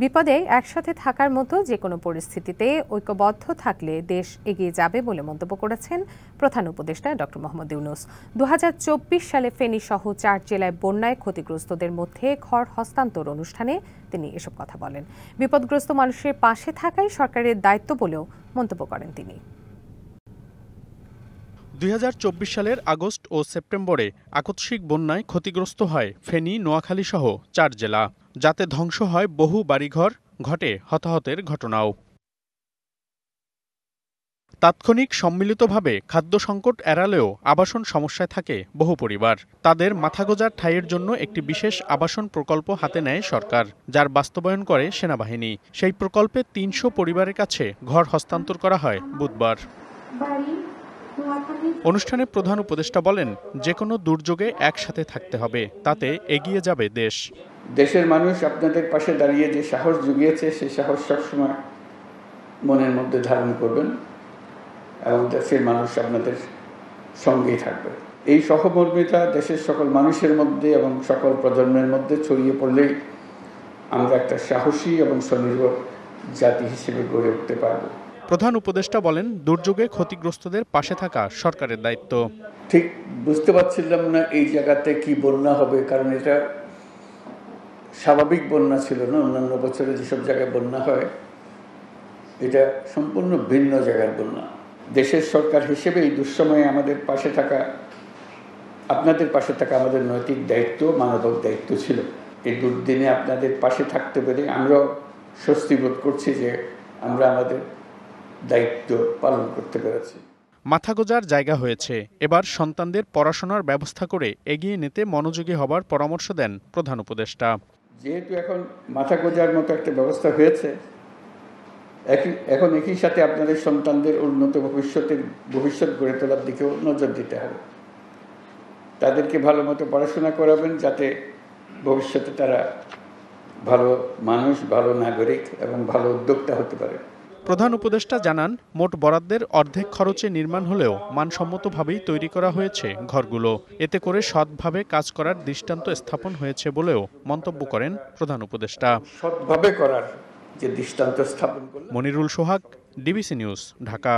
বিপদে একসাথে থাকার মতো যে কোনো পরিস্থিতিতে ঐক্যবদ্ধ থাকলে দেশ এগিয়ে যাবে বলে মন্তব্য করেছেন প্রধান উপদেষ্টা ডক্টর মোহাম্মদ ইউনূস। ২০২৪ সালে ফেনী সহ ৪ জেলায় বন্যায় ক্ষতিগ্রস্তদের মধ্যে ঘর হস্তান্তর অনুষ্ঠানে তিনি এসব কথা বলেন। বিপদগ্রস্ত মানুষের পাশে থাকাই সরকারের দায়িত্ব বলেও মন্তব্য করেন তিনি। ২০২৪ সালের আগস্ট ও সেপ্টেম্বরে আকস্মিক বন্যায় ক্ষতিগ্রস্ত হয় ফেনী, নোয়াখালী সহ ৪ জেলা, যাতে ধ্বংস হয় বহু বাড়িঘর, ঘটে হতাহতের ঘটনাও। তাৎক্ষণিক সম্মিলিতভাবে খাদ্য সংকট এড়ালেও আবাসন সমস্যায় থাকে বহু পরিবার। তাদের মাথাগোঁজার ঠাঁইয়ের জন্য একটি বিশেষ আবাসন প্রকল্প হাতে নেয় সরকার, যার বাস্তবায়ন করে সেনাবাহিনী। সেই প্রকল্পে ৩০০ পরিবারের কাছে ঘর হস্তান্তর করা হয় বুধবার। অনুষ্ঠানে প্রধান উপদেষ্টা বলেন, যে কোনো দুর্যোগে একসাথে থাকতে হবে, তাতে এগিয়ে যাবে দেশ। দেশের মানুষ আপনাদের পাশে দাঁড়িয়ে যে সাহস জুগিয়েছে, সেই সাহস সবসময় মনের মধ্যে ধারণ করবেন এবং দেশের মানুষ আপনাদের সঙ্গেই থাকবে। এই সহমর্মিতা দেশের সকল মানুষের মধ্যে এবং সকল প্রজন্মের মধ্যে ছড়িয়ে পড়লেই আমরা একটা সাহসী এবং স্বনির্ভর জাতি হিসেবে গড়ে উঠতে পারব। প্রধান উপদেষ্টা বলেন, দুর্যোগে ক্ষতিগ্রস্তদের পাশে থাকা সরকারের দায়িত্ব। ঠিক বুঝতে পারছিলাম না এই জায়গাতে কি বন্যা হবে, কারণ এটা স্বাভাবিক বন্যা ছিল না। অন্যান্য বছরে যেসব জায়গায় বন্যা হয়, এটা সম্পূর্ণ ভিন্ন জায়গার বন্যা। দেশের সরকার হিসেবে এই দুঃসময়ে আমাদের পাশে থাকা, আপনাদের পাশে থাকা আমাদের নৈতিক দায়িত্ব, মানবিক দায়িত্ব ছিল। এই দুর্দিনে আপনাদের পাশে থাকতে পেরে আমরাও স্বস্তি বোধ করছি যে আমরা আমাদের দায়িত্ব পালন করতে পেরেছি। মাথাগোঁজার জায়গা হয়েছে, এবার সন্তানদের পড়াশোনার ব্যবস্থা করে এগিয়ে নিতে মনোযোগী হবার পরামর্শ দেন প্রধান উপদেষ্টা। যেহেতু এখন মাথাগোঁজার মতো একটা ব্যবস্থা হয়েছে, এখন একই সাথে আপনাদের সন্তানদের উন্নত ভবিষ্যৎ গড়ে তোলার দিকেও নজর দিতে হবে। তাদেরকে ভালো মতো পড়াশোনা করাবেন, যাতে ভবিষ্যতে তারা ভালো মানুষ, ভালো নাগরিক এবং ভালো উদ্যোক্তা হতে পারে। প্রধান উপদেষ্টা জানান, মোট বরাদ্দের অর্ধেক খরচে নির্মাণ হলেও মানসম্মতভাবেই তৈরি করা হয়েছে ঘরগুলো। এতে করে সৎভাবে কাজ করার দৃষ্টান্ত স্থাপন হয়েছে বলেও মন্তব্য করেন প্রধান উপদেষ্টা। সৎভাবে করার যে দৃষ্টান্ত স্থাপন করলেন। মনিরুল সোহাগ, ডিবিসি নিউজ, ঢাকা।